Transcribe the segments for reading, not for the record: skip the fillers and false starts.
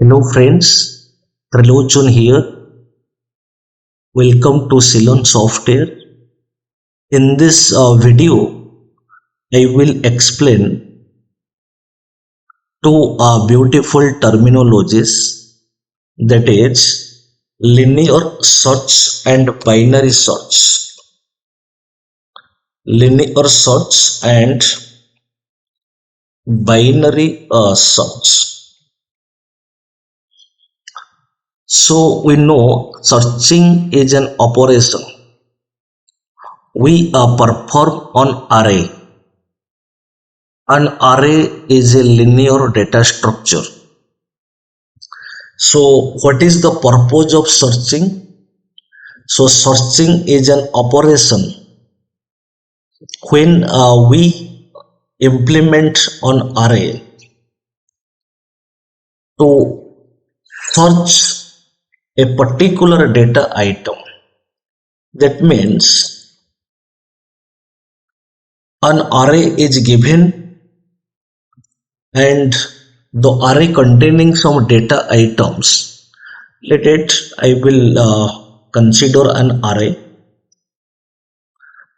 Hello friends, Trilochun here. Welcome to Silan Software. In this video, I will explain two beautiful terminologies, that is linear search and binary search. Linear search and binary search. So we know searching is an operation we perform on array. An array is a linear data structure. So what is the purpose of searching? So searching is an operation when we implement on array to search a particular data item. That means an array is given and the array containing some data items. Let it, I will consider an array.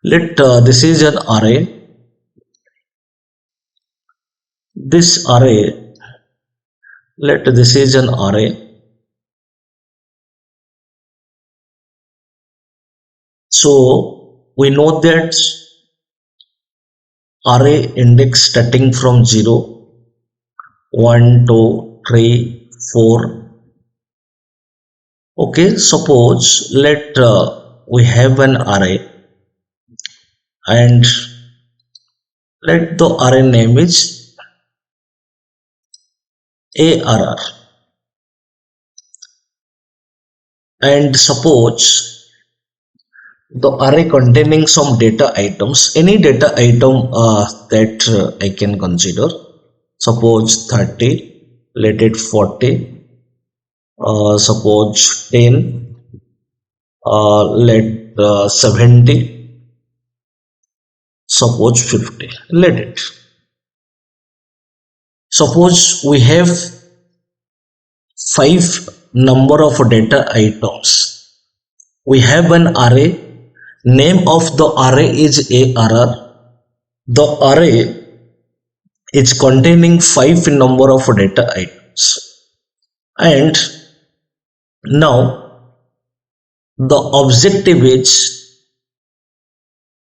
Let this is an array. This array, let this is an array. So we know that array index starting from 0, 1, 2, 3, 4. Okay, suppose let we have an array and let the array name is ARR, and suppose the array containing some data items, any data item that I can consider. Suppose 30, let it 40, suppose 10, let 70, suppose 50, let it. Suppose we have 5 number of data items. We have an array. Name of the array is ARR. The array is containing 5 number of data items. And now the objective is,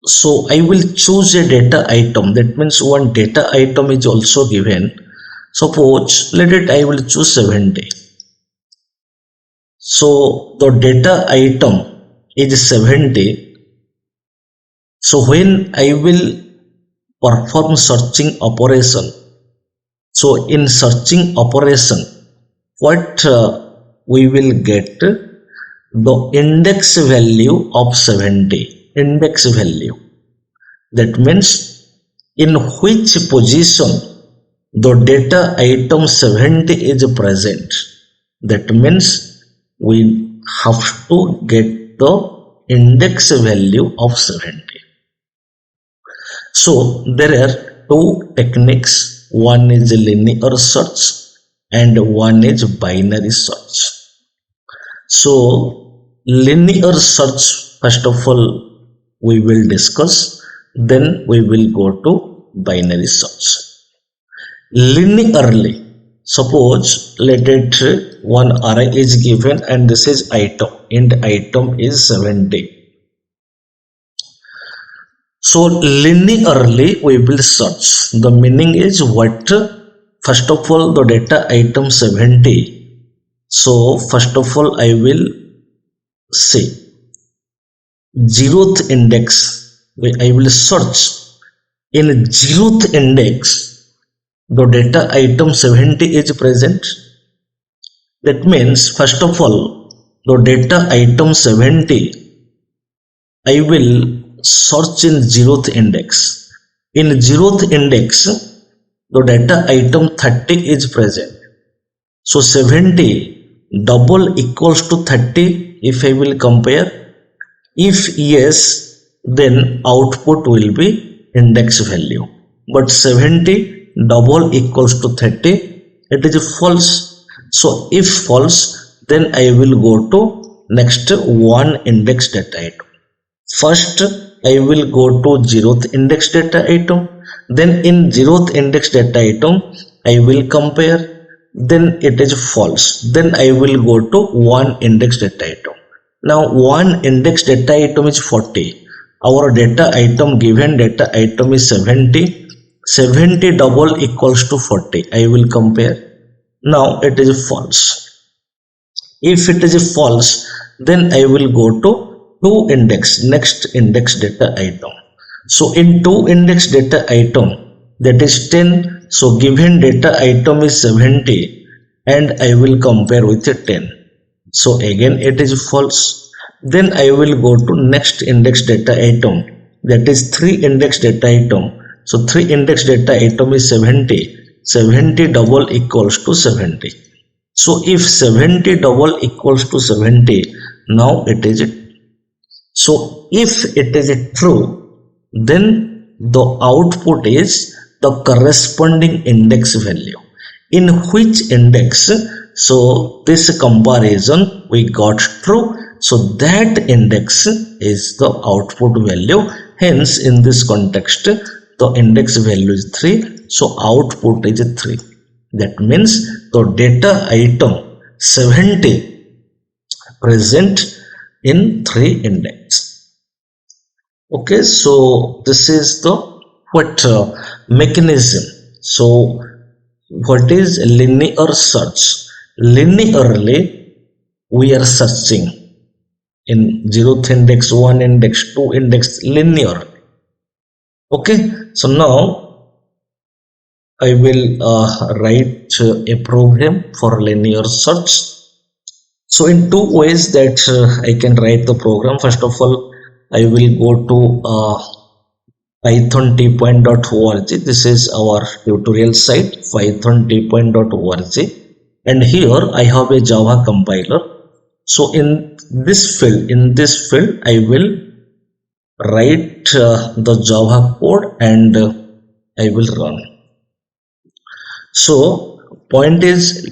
so I will choose a data item. That means one data item is also given. Suppose let it, I will choose 70. So the data item is 70. So when I will perform searching operation, so in searching operation, what we will get? The index value of 70, index value. That means in which position the data item 70 is present. That means we have to get the index value of 70. So there are two techniques. One is linear search and one is binary search. So linear search, first of all, we will discuss. Then we will go to binary search. Linearly, suppose let it one array is given and this is item, and item is 70. So linearly we will search. The meaning is what? First of all, the data item 70. So first of all, I will say 0th index. I will search in 0th index. The data item 70 is present. That means first of all, the data item 70, I will search in 0th index. In 0th index, the data item 30 is present. So 70 double equals to 30 if I will compare. If yes, then output will be index value. But 70 double equals to 30, it is false. So if false, then I will go to next one index data item. First, I will go to zeroth index data item. Then in zeroth index data item, I will compare. Then it is false. Then I will go to one index data item. Now one index data item is 40. Our data item, given data item is 70. 70 double equals to 40. I will compare. Now it is false. If it is false, then I will go to two index, next index data item. So in two index data item, that is 10. So given data item is 70 and I will compare with 10. So again it is false. Then I will go to next index data item, that is 3 index data item. So 3 index data item is 70. 70 double equals to 70. So if 70 double equals to 70, now it is so if it is true, then the output is the corresponding index value. In which index? So this comparison we got true. So that index is the output value. Hence in this context, the index value is 3. So output is 3. That means the data item 70 present in 3 index. Okay, so this is the what mechanism. So what is linear search? Linearly we are searching in 0th index, 1 index, 2 index, linear. Okay, so now I will write a program for linear search. So in two ways that I can write the program. First of all, I will go to python-tpoint.org. This is our tutorial site, python-tpoint.org, and here I have a Java compiler. So in this field, I will write the Java code and I will run. So point is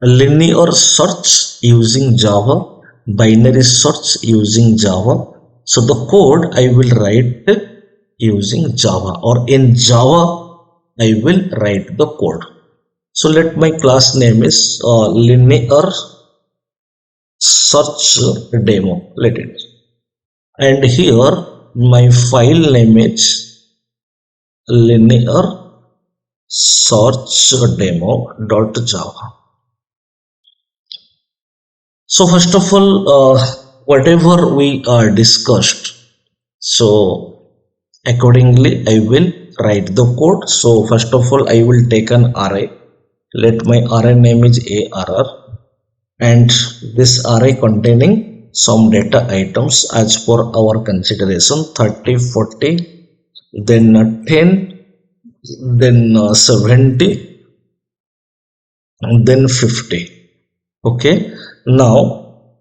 linear search using Java, binary search using Java. So the code I will write using Java, or in Java I will write the code. So let my class name is linear search demo. Let it. And here my file name is linear search demo.java. So first of all, whatever we discussed, so accordingly I will write the code. So first of all, I will take an array. Let my array name is ARR, and this array containing some data items as per our consideration, 30, 40, then 10, then 70, and then 50. Okay, now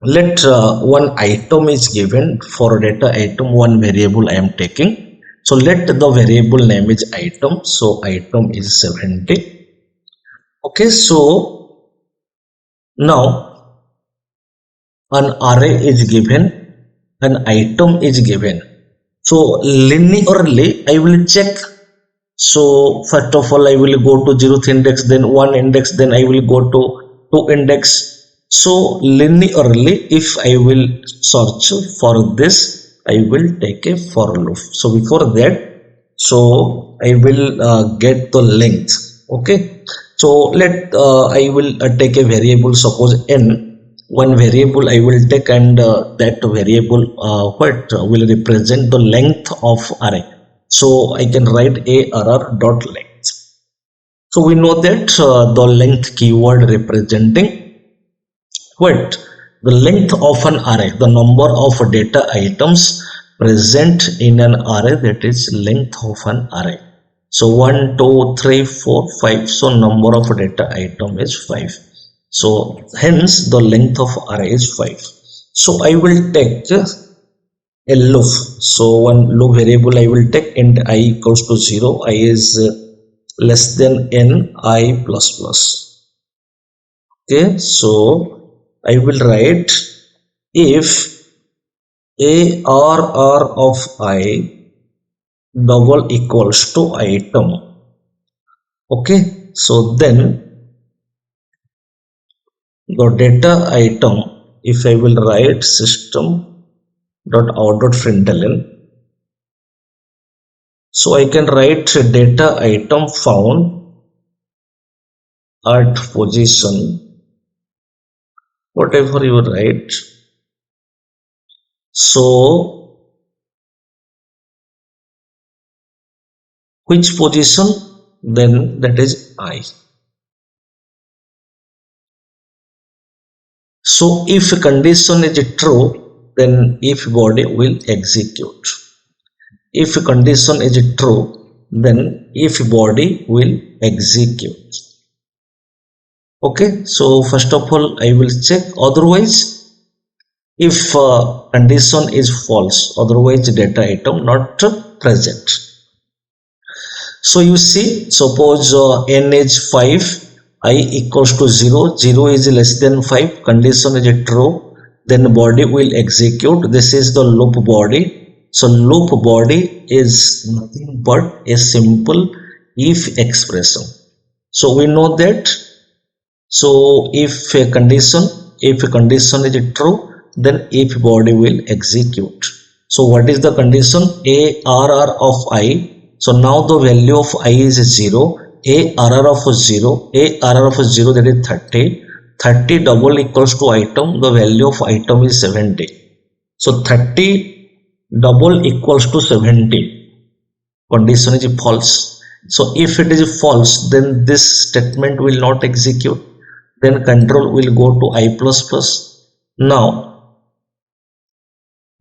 let one item is given. For data item, one variable I am taking. So let the variable name is item. So item is 70. Okay, so now an array is given, an item is given. So linearly I will check. So first of all I will go to 0th index, then 1 index, then I will go to 2 index. So linearly if I will search for this, I will take a for loop. So before that, so I will get the length. Okay, so let I will take a variable, suppose n. One variable I will take, and that variable what will represent the length of array. So I can write ARR dot length. So we know that the length keyword representing what? The length of an array, the number of data items present in an array, that is length of an array. So 1, 2, 3, 4, 5. So number of data item is 5. So hence the length of array is 5. So I will take a loop. So one loop variable I will take, int I equals to 0. I is less than n I plus plus. Okay, so I will write if ARR of I double equals to item. Okay, so then the data item, if I will write system dot out dot println, so I can write data item found at position, whatever you write. So which position? Then that is I. So if condition is true, then if body will execute. If condition is true, then if body will execute. Okay, so first of all I will check, otherwise if condition is false, otherwise data item not present. So you see, suppose n is 5, I equals to 0, 0 is less than 5, condition is true, then body will execute. This is the loop body. So loop body is nothing but a simple if expression. So we know that. So if a condition is true, then if body will execute. So what is the condition? ARR of I. So now the value of I is 0. ARR of 0. ARR of 0, that is 30. 30 double equals to item. The value of item is 70. So 30 double equals to 70. Condition is false. So if it is false, then this statement will not execute. Then control will go to I plus plus. Now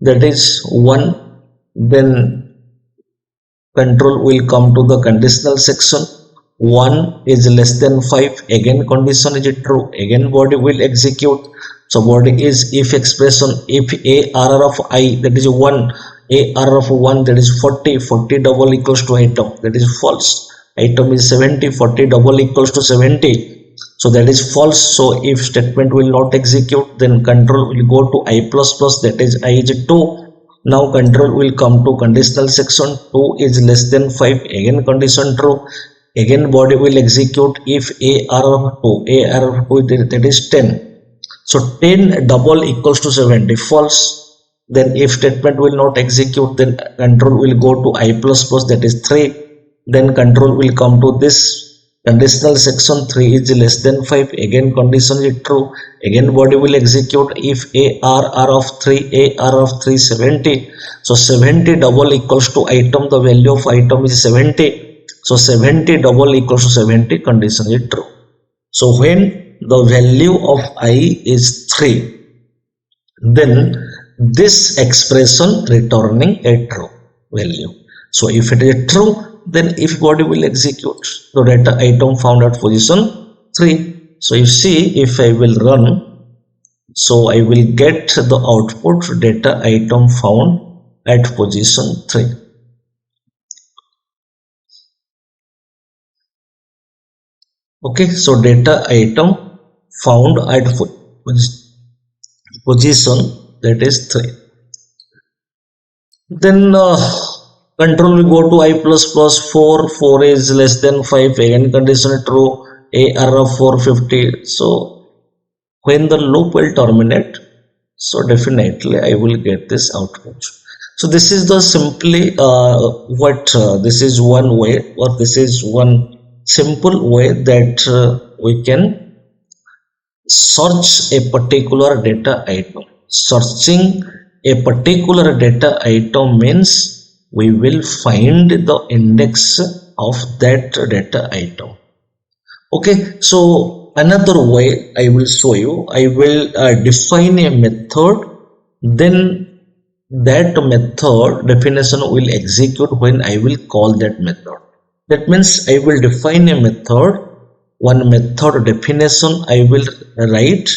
that is 1. Then control will come to the conditional section. 1 is less than 5. Again condition is true. Again body will execute. So body is if expression. If ARR of I, that is 1. ARR of 1, that is 40. 40 double equals to item. That is false. Item is 70. 40 double equals to 70. So that is false. So if statement will not execute, then control will go to I plus plus, that is I is 2. Now control will come to conditional section. 2 is less than 5. Again condition true. Again body will execute if AR of 2. AR of 2, that is 10. So 10 double equals to 70. False. Then if statement will not execute, then control will go to I plus plus, that is 3. Then control will come to this conditional section. 3 is less than 5. Again condition is true. Again body will execute if ARR of 3. AR of 3 70. So 70 double equals to item. The value of item is 70. So 70 double equals to 70. Condition is true. So when the value of I is 3, then this expression returning a true value. So if it is true, then if body will execute the data item found at position 3. So you see, if I will run, so I will get the output data item found at position 3. Okay, so data item found at position, that is 3. Then control will go to I plus plus 4. 4 is less than 5. Again condition true. AR of 450. So when the loop will terminate, so definitely I will get this output. So this is the simply this is one way, or this is one simple way that we can search a particular data item. Searching a particular data item means we will find the index of that data item. Okay, so another way I will show you. I will define a method, then that method definition will execute when I will call that method. That means I will define a method, one method definition I will write,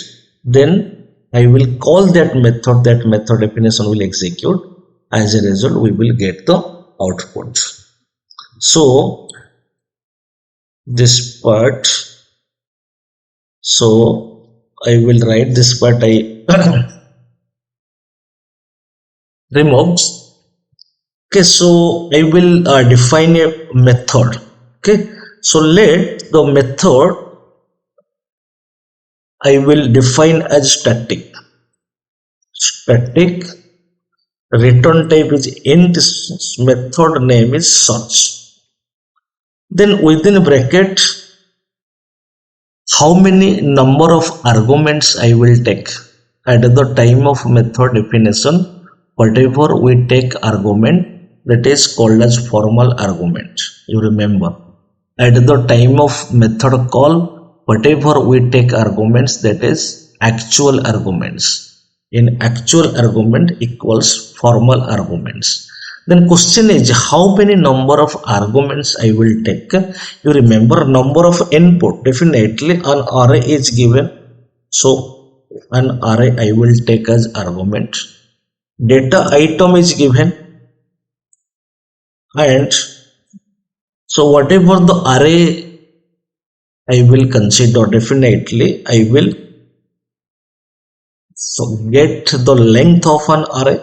then I will call that method definition will execute. As a result, we will get the output. So this part, so I will write this part I removed. Okay, so I will define a method. Okay, so let the method I will define as static. Static return type is int, method name is search. Then within bracket, how many number of arguments I will take at the time of method definition. Whatever we take argument, that is called as formal argument. You remember, at the time of method call, whatever we take arguments, that is actual arguments. In actual argument equals formal arguments. Then question is how many number of arguments I will take. You remember number of input, definitely an array is given, so an array I will take as argument. Data item is given, and so whatever the array I will consider, definitely I will get the length of an array.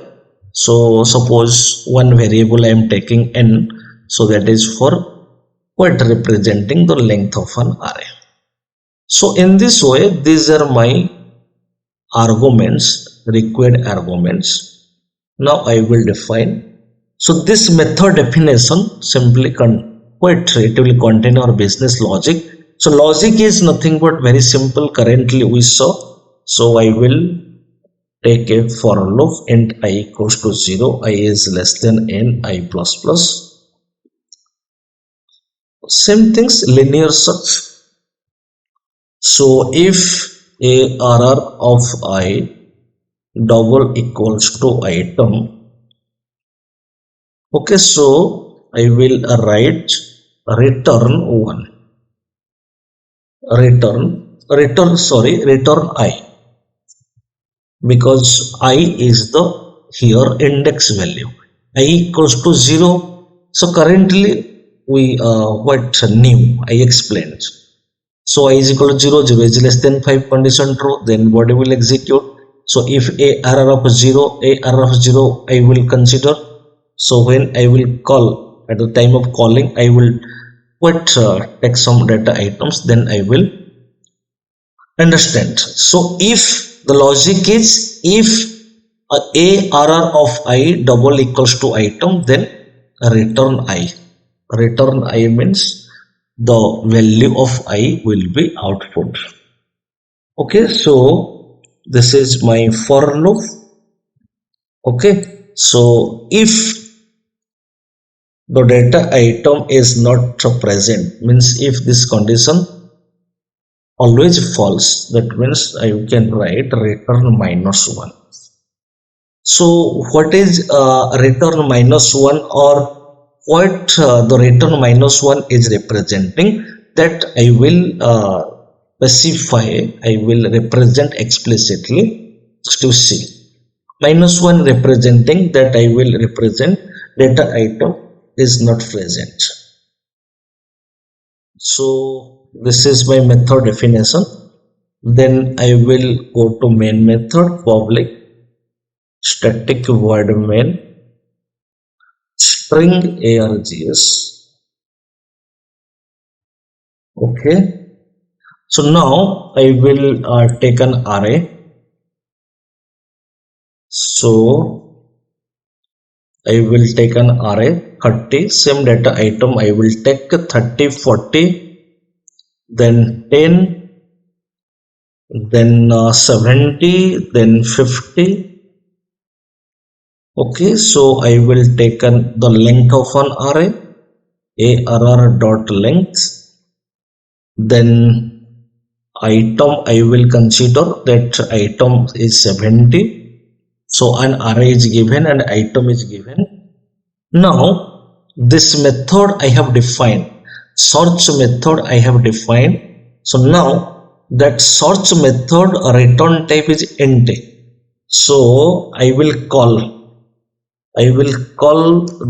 So suppose one variable I am taking n, so that is for what representing the length of an array. So in this way, these are my arguments, required arguments. Now I will define. So this method definition simply it will contain our business logic. So logic is nothing but very simple. Currently we saw. So I will take a for loop int I equals to 0, I is less than n, I plus plus. Same things, linear search. So if ARR of I double equals to item, okay, so I will write return 1, return I, because I is the here index value, I equals to 0. So currently we what new I explained. So I is equal to 0, 0 is less than 5 condition true, then body will execute. So if a error of 0, I will consider. So when I will call, at the time of calling, I will take some data items, then I will understand. So if the logic is if a error of I double equals to item, then return I. Return I means the value of I will be output. Okay, so this is my for loop. Okay, so if the data item is not present, means if this condition always false, that means I can write return -1. So what is return -1, or what the return -1 is representing, that I will specify, I will represent explicitly to see. -1 representing that I will represent data item is not present. So this is my method definition. Then I will go to main method, public static void main string args. Okay, so now I will take an array. So I will take an array 30, same data item I will take 30, 40, then 10, then 70, then 50. Okay, so I will take the length of an array, arr dot length, then item I will consider that item is 70. So an array is given and item is given. Now this method I have defined, search method I have defined. So now that search method return type is int. So I will call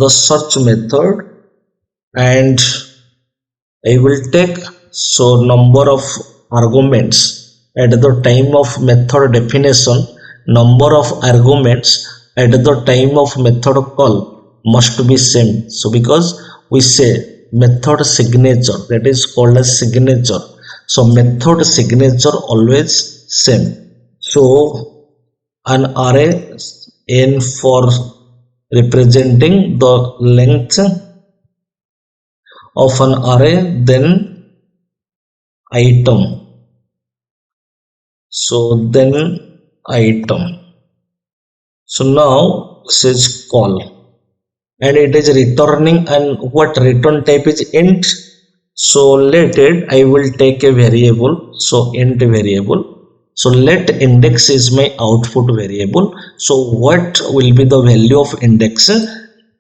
the search method, and I will take so number of arguments. at the time of method definition, number of arguments at the time of method call must be same. So because we say method signature, that is called as signature. So method signature always same. So an array n for representing the length of an array, then item. So then item. So now this is call, and it is returning, and what return type is int. So let it, I will take a variable, so int variable. So let index is my output variable. So what will be the value of index?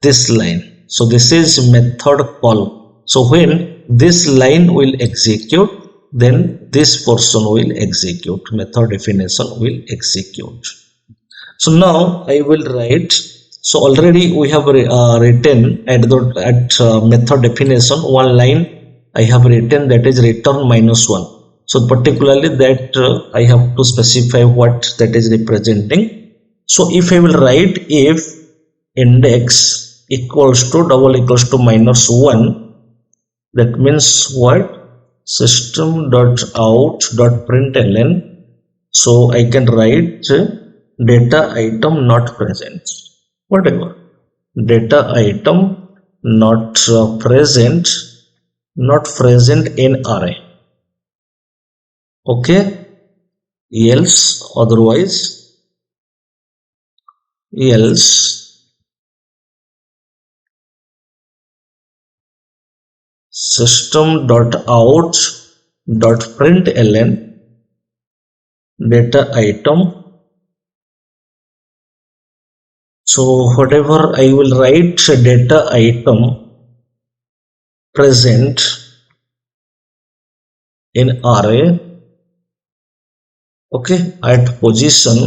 This line. So this is method call. So when this line will execute, then this portion will execute, method definition will execute. So now I will write. So already we have written at method definition one line. I have written, that is return -1. So particularly that I have to specify what that is representing. So if I will write if index equals to -1, that means what? System.out.println. So I can write data item not present, whatever, data item not present in array. Okay, else otherwise, else system.out.println data item. So whatever I will write data item present in array, okay, at position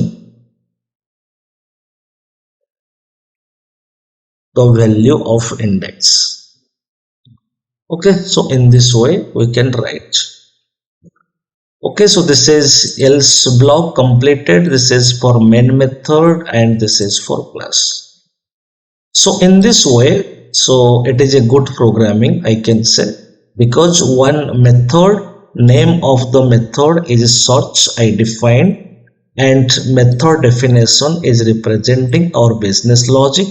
the value of index. Okay, so in this way we can write. Okay, so this is else block completed. This is for main method and this is for class. So in this way, so it is a good programming, I can say, because one method, name of the method is search I define, and method definition is representing our business logic.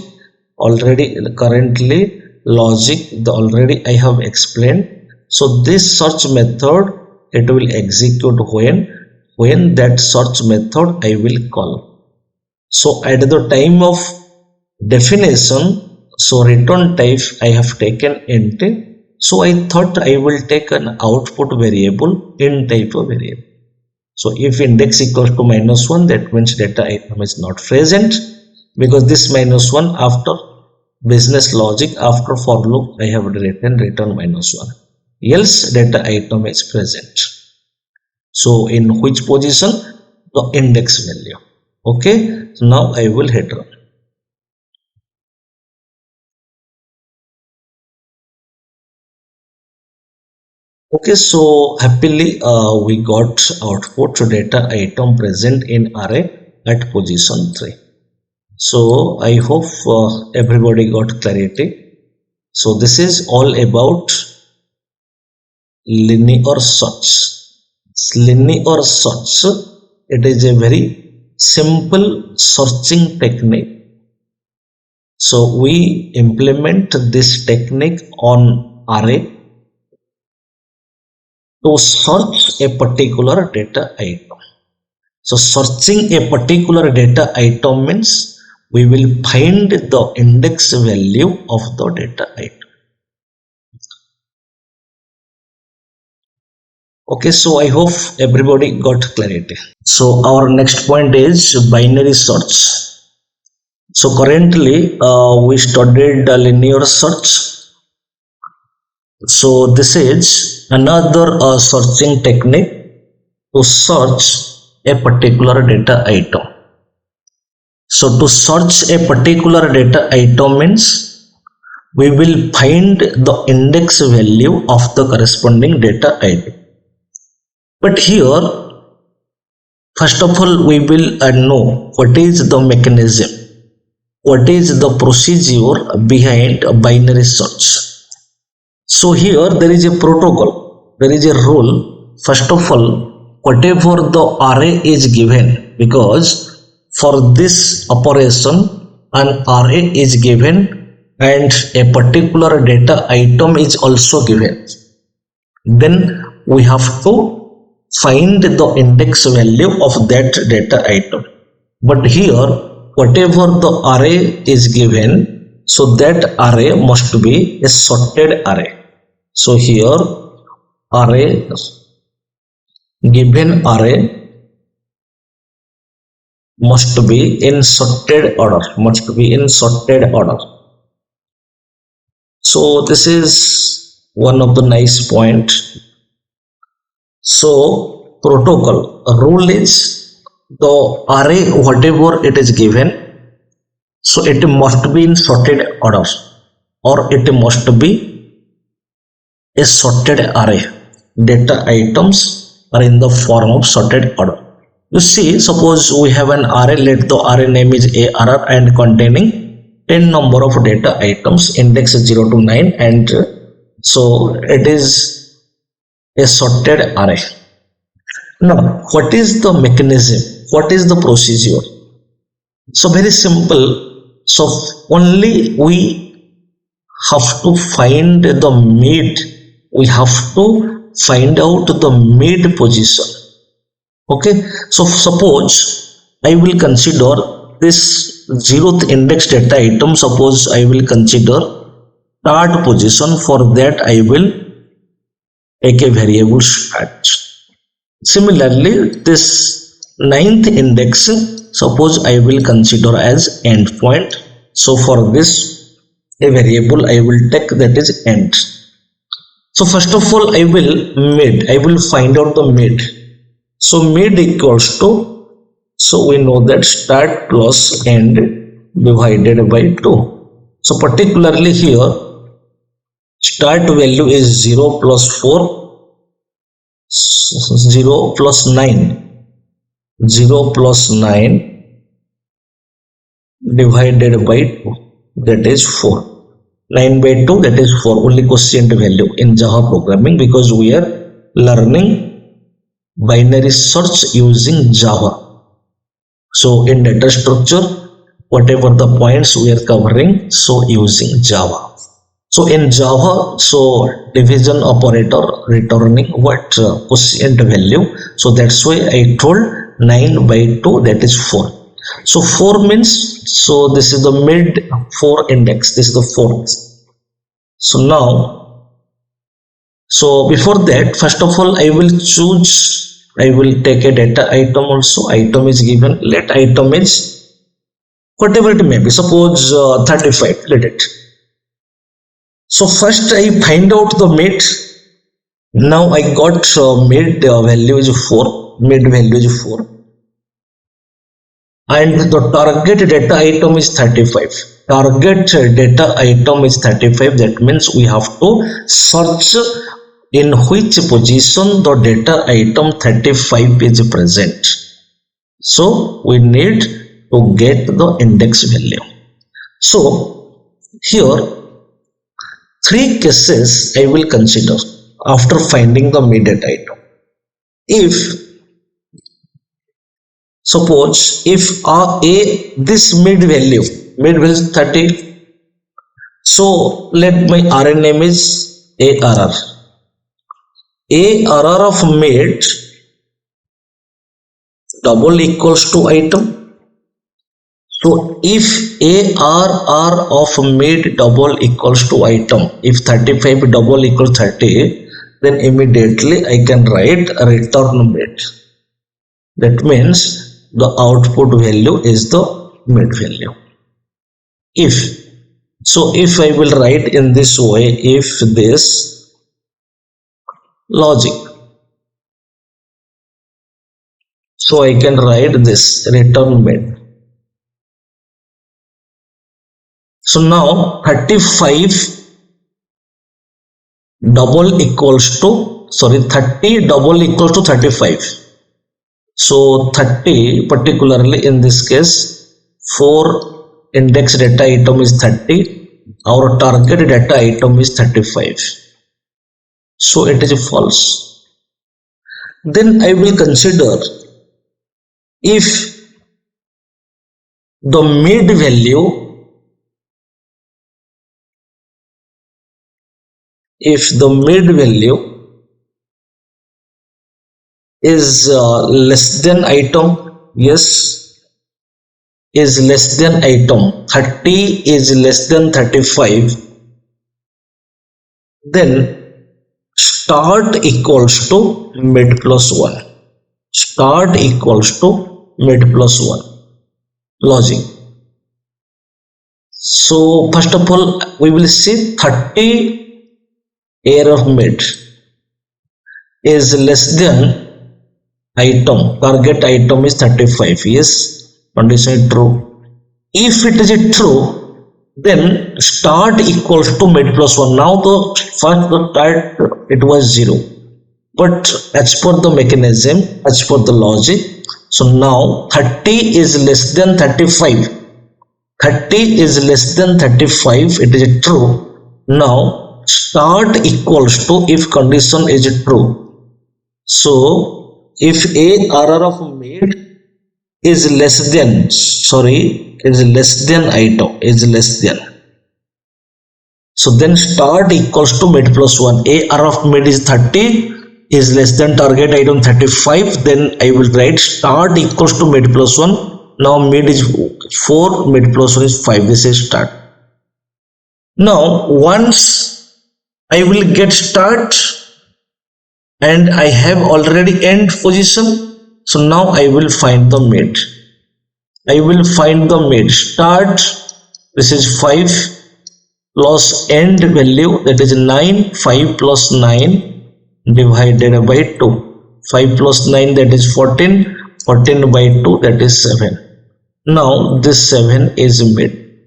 Already currently logic already I have explained. So this search method, it will execute when that search method I will call. So at the time of definition, so return type I have taken int. So I thought I will take an output variable int type of variable. So if index equals to -1, that means data item is not present, because this -1 after business logic, after for loop I have written return -1, else data item is present. So in which position? The index value. Okay, so now I will hit run. Okay, so happily we got output data item present in array at position 3. So I hope everybody got clarity. So this is all about linear search. Linear search, it is a very simple searching technique. So we implement this technique on array to search a particular data item. So searching a particular data item means we will find the index value of the data item. Okay, so I hope everybody got clarity. So our next point is binary search. So currently we studied linear search. So this is another searching technique to search a particular data item. So to search a particular data item means we will find the index value of the corresponding data item. But here First of all, we will know what is the mechanism, what is the procedure behind a binary search. So here there is a protocol, there is a rule. First of all, whatever the array is given, because for this operation an array is given and a particular data item is also given, then we have to find the index value of that data item. But here whatever the array is given, so that array must be a sorted array. So here array, given array must be in sorted order, must be in sorted order. So this is one of the nice point. So protocol rule is the array whatever it is given, so it must be in sorted order or it must be a sorted array. Data items are in the form of sorted order. You see, suppose we have an array, let the array name is ARR and containing 10 number of data items, index 0 to 9, and so it is a sorted array. Now, what is the mechanism? What is the procedure? So very simple. So only we have to find the mid. We have to find out the mid position. Okay. So suppose I will consider this 0th index data item. Suppose I will consider start position. For that I will take a variable start. Similarly, this 9th index, suppose I will consider as endpoint. So for this a variable I will take, that is end. So first of all I will find out the mid. So mid equals to, so we know that start plus end divided by 2. So particularly here start value is 0 plus 4, 0 plus 9, 0 plus 9 divided by 2, that is 4. 9 by 2, that is 4, only quotient value in Java programming, because we are learning binary search using Java. So in data structure, whatever the points we are covering, so using Java. So in Java, so division operator returning what quotient value. So that's why I told 9 by 2, that is 4. So 4 means, so this is the mid 4 index, this is the 4th. So now, so before that, first of all I will choose, I will take a data item also. Item is given, let item is whatever it may be, suppose 35, let it. So first I find out the mid. Now I got mid value is 4, mid value is 4, and the target data item is 35. Target data item is 35, that means we have to search in which position the data item 35 is present. So we need to get the index value. So here 3 cases I will consider after finding the mid data item. If suppose if this mid value is 30, so let my array name is ARR. ARR of mid double equals to item. So if ARR of mid double equals to item, if 35 double equals 30, then immediately I can write a return mid. That means the output value is the mid value. If I will write in this way, if this logic, so I can write this return mid. So now 35 double equals to, 30 double equals to 35. So 30, particularly in this case, 4 index data item is 30. Our target data item is 35. So it is false. Then I will consider if the mid value, is less than item, yes, is less than item, 30 is less than 35, then start equals to mid plus 1. Start equals to mid plus 1. Logic. So first of all, we will see 30 air of mid is less than item. Target item is 35. Yes, condition is true. If it is true, then start equals to mid plus 1. Now the first start it was 0. But as per the mechanism, as per the logic, so now 30 is less than 35. 30 is less than 35, it is true. Now start equals to, if condition is true. So if ARR of mid is less than, is less than item, is less than. So then start equals to mid plus 1. ARR of mid is 30, is less than target item 35. Then I will write start equals to mid plus 1. Now mid is 4, mid plus 1 is 5. This is start. Now once I will get start and I have already end position, so now I will find the mid. I will find the mid. Start, this is 5 plus end value, that is 9. 5 plus 9 divided by 2. 5 plus 9, that is 14. 14 by 2, that is 7. Now this 7 is mid.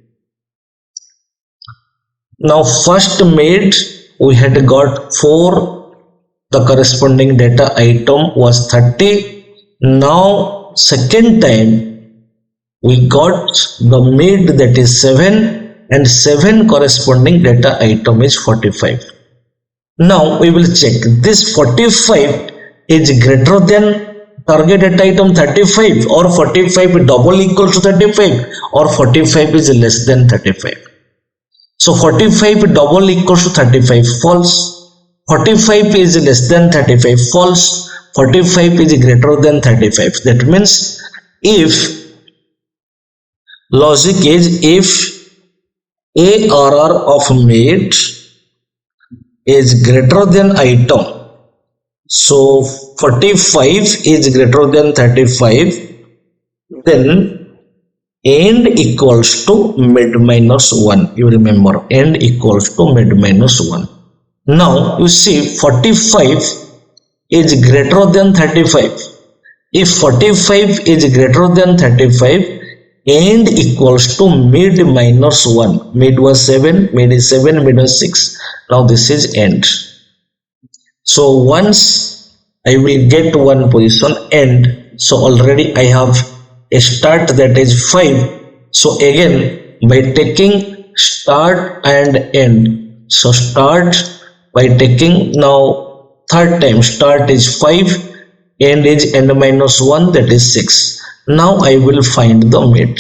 Now first mid we had got 4, the corresponding data item was 30. Now second time we got the mid, that is 7, and 7 corresponding data item is 45. Now we will check this 45 is greater than target data item 35, or 45 double equals to 35, or 45 is less than 35. So 45 double equals to 35, false. 45 is less than 35, false. 45 is greater than 35. That means if logic is, if ARR of mid is greater than item, so 45 is greater than 35, then end equals to mid minus 1. You remember, end equals to mid minus 1. Now you see 45 is greater than 35. If 45 is greater than 35, end equals to mid minus 1. Mid was 7, mid is 7, mid was 6. Now this is end. So once I will get one position end, so already I have a start, that is 5. So again by taking start and end, so start by taking, now third time start is 5, end is n minus 1, that is 6. Now I will find the mid.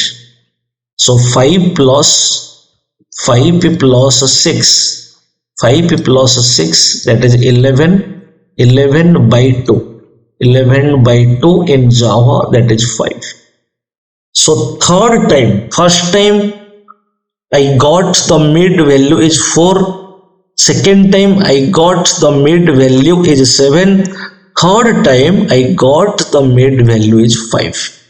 So 5 plus 6. 5 plus 6, that is 11. 11 by 2. 11 by 2 in Java, that is 5. So third time, first time I got the mid value is 4. Second time I got the mid value is 7. Third time I got the mid value is 5.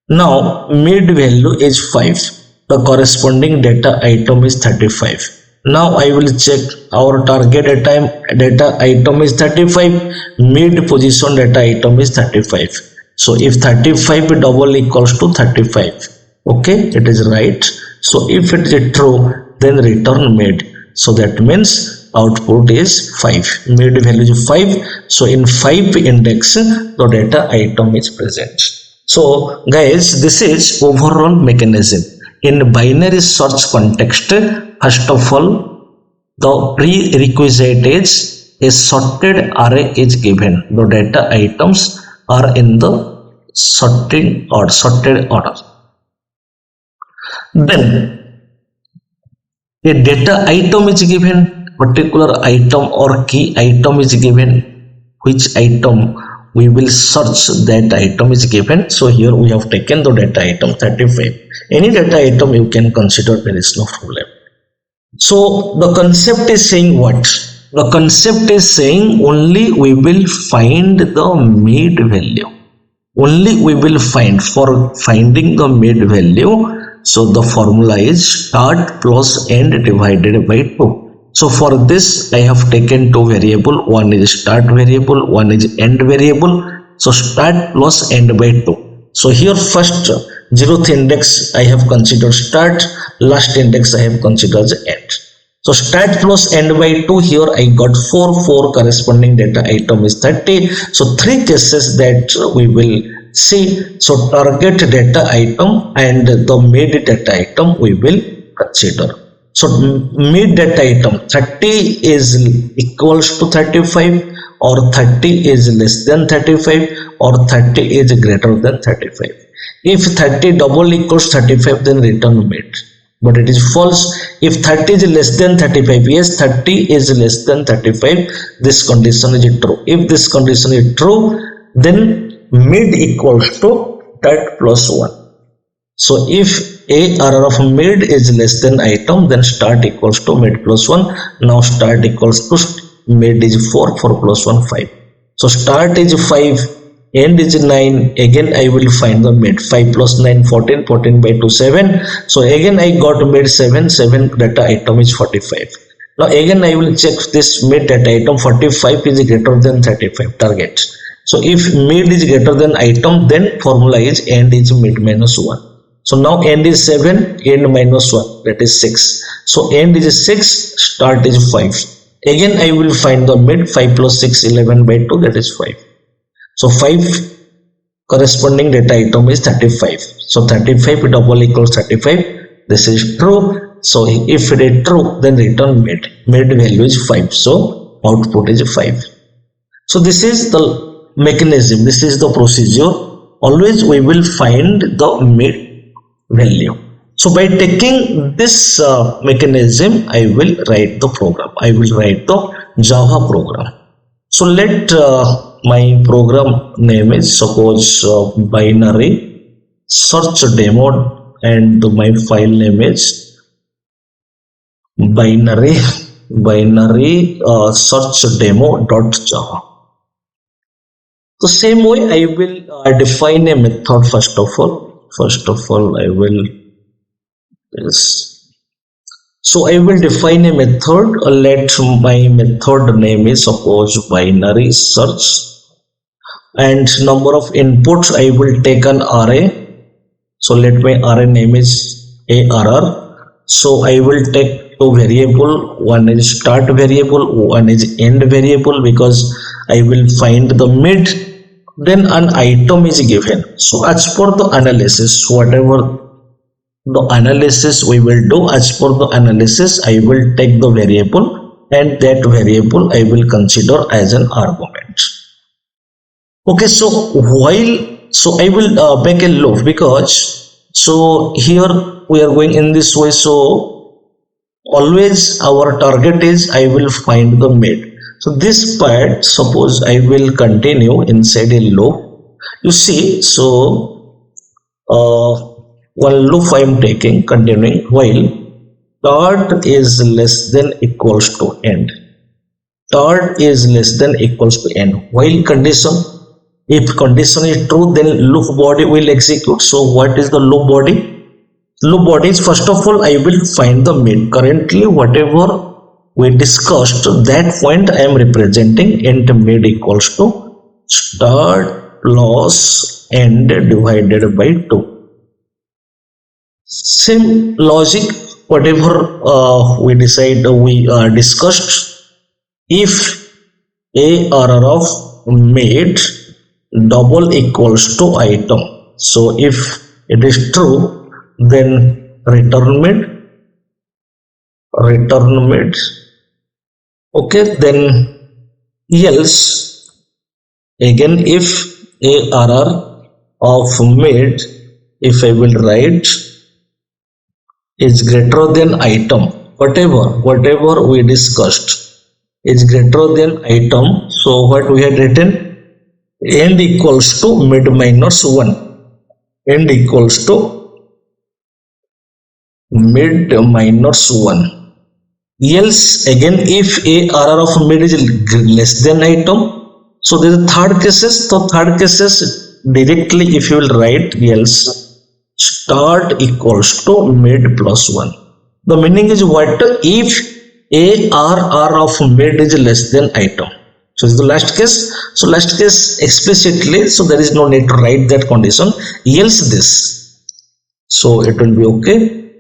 Now mid value is 5. The corresponding data item is 35. Now I will check our target data item is 35, mid position data item is 35. So if 35 double equals to 35, okay, it is right. So if it is true, then return mid. So that means output is 5. Mid value is 5. So in 5 index the data item is present. So guys, this is overall mechanism. In binary search context, first of all, the prerequisite is a sorted array is given. The data items are in the sorted order. Then a data item is given, particular item or key item is given, which item we will search, that item is given. So here we have taken the data item 35. Any data item you can consider, there is no problem. So the concept is saying what? The concept is saying only we will find the mid value. Only we will find. For finding the mid value, so the formula is start plus end divided by 2. So for this I have taken two variable. One is start variable, one is end variable. So start plus end by 2. So here first 0th index I have considered start, last index I have considered as end. So start plus end by 2, here I got 4 corresponding data item is 30. So 3 cases that we will see. So target data item and the mid data item we will consider. So mid data item 30 is equals to 35, or 30 is less than 35, or 30 is greater than 35. If 30 double equals 35, then return mid. But it is false. If 30 is less than 35, yes, 30 is less than 35, this condition is true. If this condition is true, then mid equals to that plus 1. So if ARR of mid is less than item, then start equals to mid plus 1. Now start equals to mid is 4 plus 1 5. So start is 5, end is 9. Again I will find the mid. 5 plus 9 14, 14 by 2 7. So again I got mid 7, 7 data item is 45. Now again I will check this mid data item. 45 is greater than 35 target. So if mid is greater than item, then formula is end is mid minus 1. So now end is 7, end minus 1, that is 6. So end is 6, start is 5. Again I will find the mid. 5 plus 6 11 by 2, that is 5. So 5 corresponding data item is 35. So 35 double equals 35. This is true. So if it is true, then return mid. Mid value is 5. So output is 5. So this is the mechanism. This is the procedure. Always we will find the mid value. So by taking this mechanism, I will write the program. I will write the Java program. So let my program name is suppose binary search demo, and my file name is binary search demo.java. The same way I will define a method. First of all I will so I will define a method. Let my method name is suppose binary search, and number of inputs I will take an array. So let my array name is ARR. So I will take two variable. One is start variable, one is end variable, because I will find the mid. Then an item is given. So as per the analysis, whatever the analysis we will do, as per the analysis I will take the variable, and that variable I will consider as an argument. Okay, so I will make a loop, because so here we are going in this way. So always our target is I will find the mid. So this part, suppose I will continue inside a loop. You see, so one loop I am taking, continuing while start is less than equals to end. Start is less than equals to end. While condition, if condition is true, then loop body will execute. So what is the loop body? Loop body is, first of all, I will find the mid. Currently, whatever we discussed, that point I am representing. Int mid equals to start plus end divided by 2. Same logic, whatever we discussed, if ARR of made double equals to item. So if it is true, then return mid. Okay, then else again if ARR of mid, if I will write is greater than item, whatever we discussed is greater than item. So what we had written, end equals to mid minus 1, end equals to mid minus 1. Else again if ARR of mid is less than item, so there is third cases. So third cases directly if you will write else start equals to mid plus 1. The meaning is what? If ARR of mid is less than item. So this is the last case. So last case explicitly, so there is no need to write that condition, else this. So it will be okay.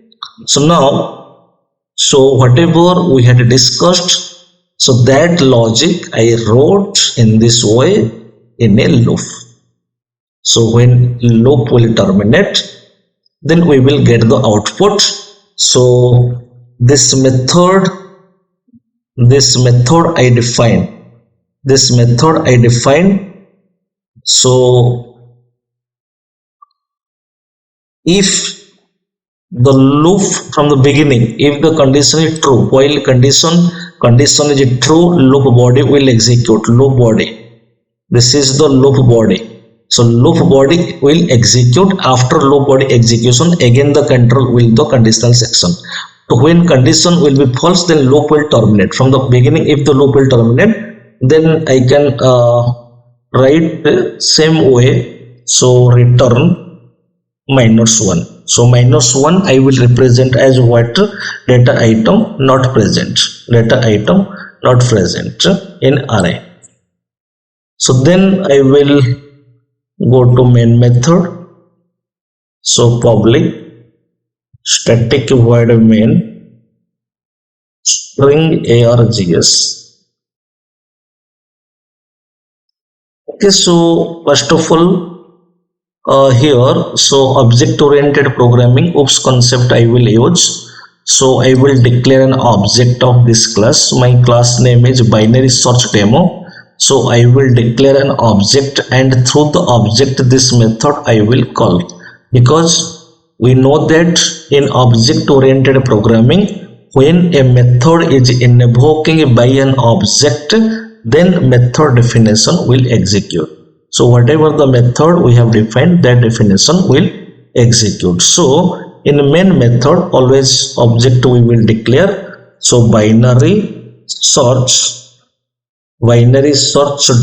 So now, so whatever we had discussed, so that logic I wrote in this way in a loop. So when loop will terminate, then we will get the output. So this method I define. So if the loop from the beginning, if the condition is true, while condition is true, loop body will execute. Loop body, this is the loop body. So loop body will execute. After loop body execution, again the control will the conditional section. So when condition will be false, then loop will terminate. From the beginning, if the loop will terminate, then I can write the same way. So return minus 1. So minus 1 I will represent as what? Data item not present. Data item not present in array. So then I will go to main method. So public static void main string args. Okay, so first of all here, so object oriented programming oops concept I will use. So I will declare an object of this class. My class name is binary search demo. So I will declare an object, and through the object this method I will call, because we know that in object oriented programming, when a method is invoking by an object, then method definition will execute. So whatever the method we have defined, that definition will execute. So in main method, always object we will declare. So binary search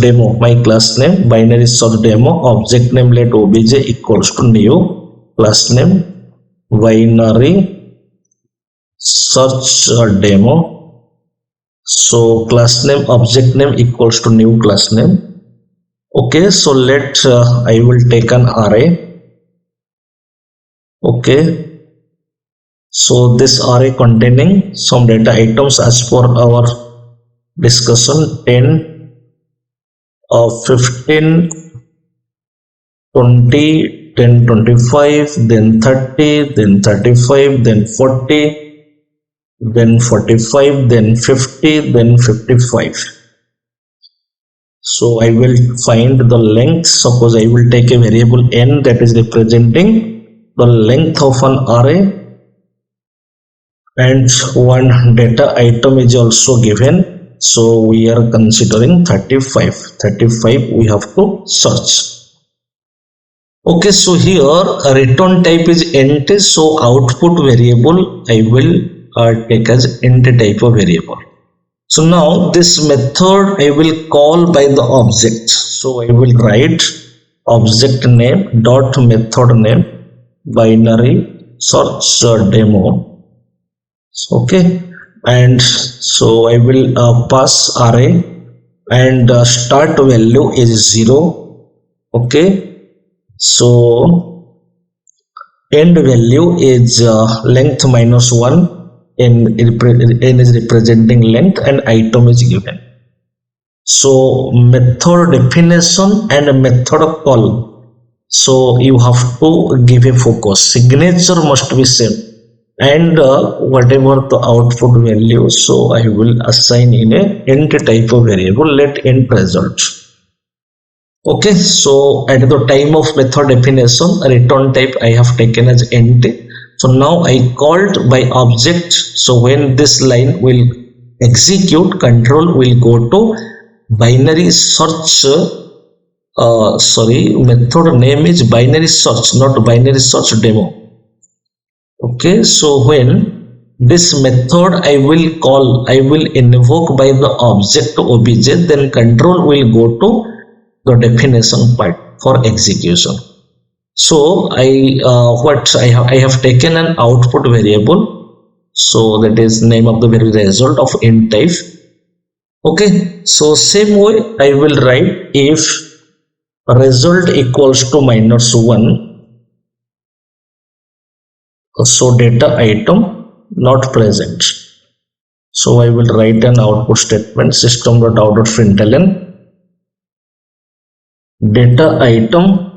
demo, my class name binary search demo, object name let obj equals to new class name binary search demo. So class name object name equals to new class name. Okay, so let I will take an array. Okay, so this array containing some data items as per our discussion, 10, 15, 20, 10, 25, then 30, then 35, then 40, then 45, then 50, then 55. So I will find the length. Suppose I will take a variable n that is representing the length of an array, and one data item is also given. So we are considering 35 we have to search. Okay, so here a return type is int, so output variable I will take as int type of variable. So now this method I will call by the object. So I will write object name dot method name binary search demo. Okay, and so I will pass array, and start value is 0. Okay, so end value is length minus 1. N is representing length, and item is given. So method definition and method call. So you have to give a focus. Signature must be same, and whatever the output value. So I will assign in a int type of variable. Let int result. Okay, so at the time of method definition, return type I have taken as int. So now I called by object. So when this line will execute, control will go to binary search. Sorry, method name is binary search, not binary search demo. Okay, so when this method I will invoke by the object obj, then control will go to the definition part for execution. So I have taken an output variable. So that is name of the variable result of int type. Okay, so same way I will write if result equals to -1. So data item not present. So I will write an output statement system.out.println data item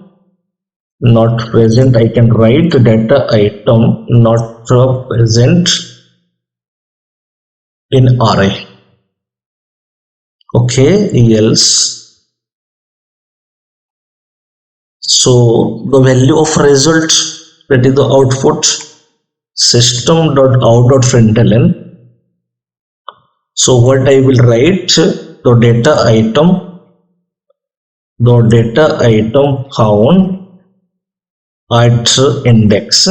not present. I can write data item not present in array. Okay, else. So the value of result, that is the output, system.out.println. So what I will write, the data item found at index.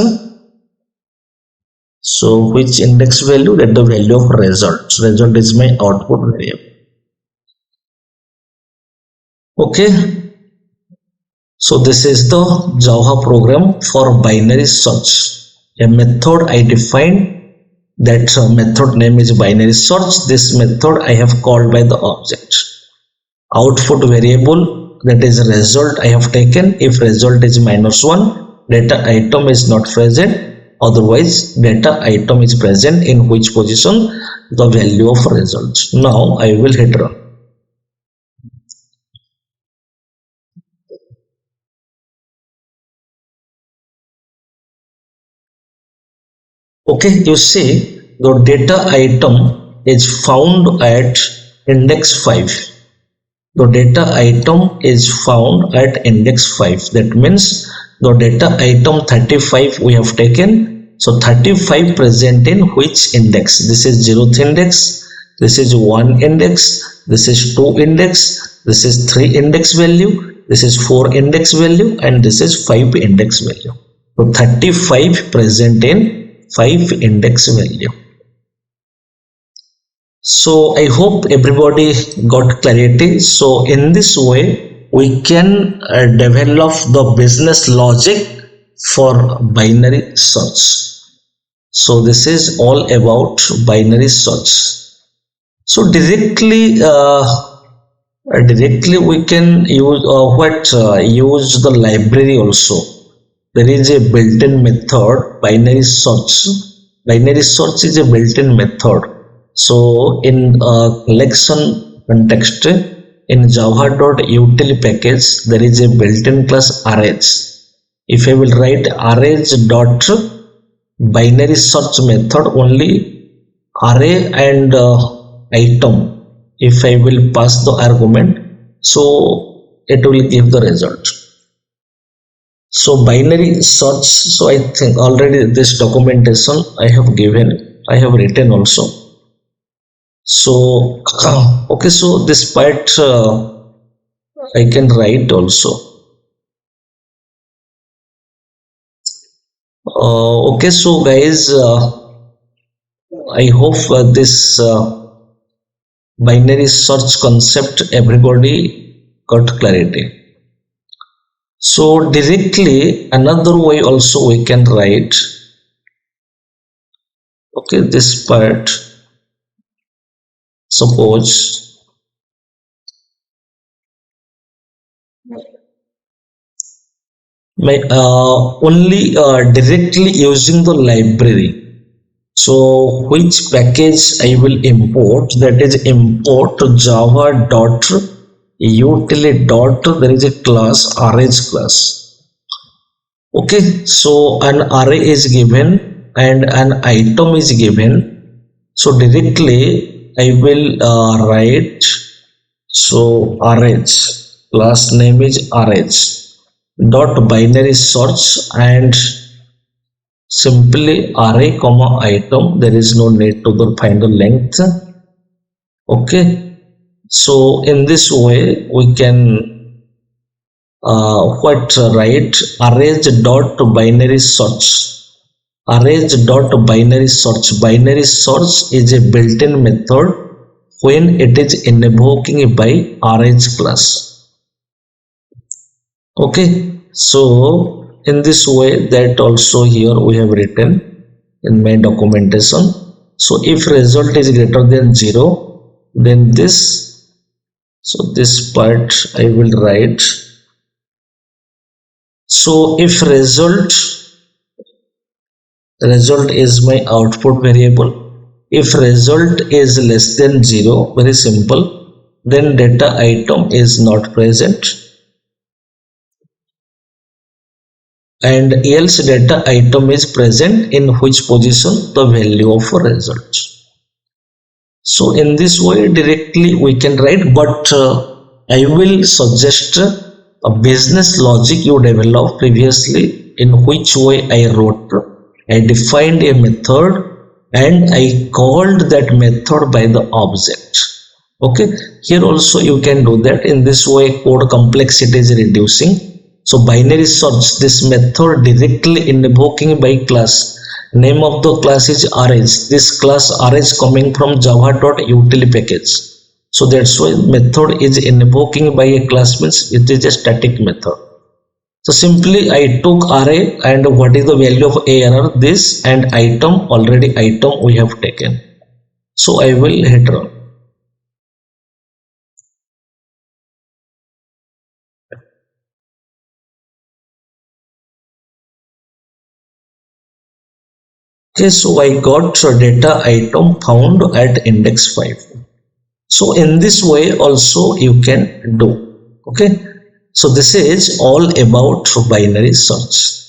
So which index value? That the value of result. Result is my output variable. Okay. So this is the Java program for binary search. A method I defined, that method name is binary search. This method I have called by the object. Output variable, that is result I have taken. If result is -1, data item is not present. Otherwise data item is present, in which position the value of result. Now I will hit run. Okay, you see the data item is found at index 5. The data item is found at index 5. That means the data item 35 we have taken. So 35 present in which index? This is 0th index, this is 1 index, this is 2 index, this is 3 index value, this is 4 index value, and this is 5 index value. So 35 present in 5 index value. So I hope everybody got clarity. So in this way we can develop the business logic for binary search. So this is all about binary search. So directly we can use the library also. There is a built-in method binary search. Binary search is a built-in method. So in collection context, in java.util package there is a built-in class arrays. If I will write arrays dot binary search method, only array and item, if I will pass the argument, so it will give the result. So binary search, so I think already this documentation I have given, I have written also. So okay, so this part I can write also. Okay, so guys, I hope this binary search concept everybody got clarity. So directly another way also we can write, okay, this part, suppose my only directly using the library. So which package I will import? That is import java dot utility dot, there is a class arrays class. Okay, so an array is given and an item is given. So directly I will write, so arrays class name is arrays dot binary search, and simply array comma item, there is no need to find the length. Okay, so in this way we can what write arrays dot binary search. Arrays dot binary search, binary search is a built-in method when it is invoking by arrays class. Okay, so in this way, that also here we have written in my documentation. So if result is greater than 0, then this, so this part I will write. So if result is my output variable, if result is less than 0, very simple, then data item is not present, and else data item is present, in which position the value of a result. So in this way directly we can write, but I will suggest a business logic you developed previously, in which way I wrote, I defined a method and I called that method by the object. Okay, here also you can do that. In this way code complexity is reducing. So binary search, this method directly invoking by class. Name of the class is arrays. This class arrays coming from java.utility package. So that's why method is invoking by a class, means it is a static method. So simply I took array and what is the value of ARR, this, and item, already item we have taken. So I will hit run. Okay, so I got data item found at index 5. So in this way also you can do. Okay, so this is all about binary search.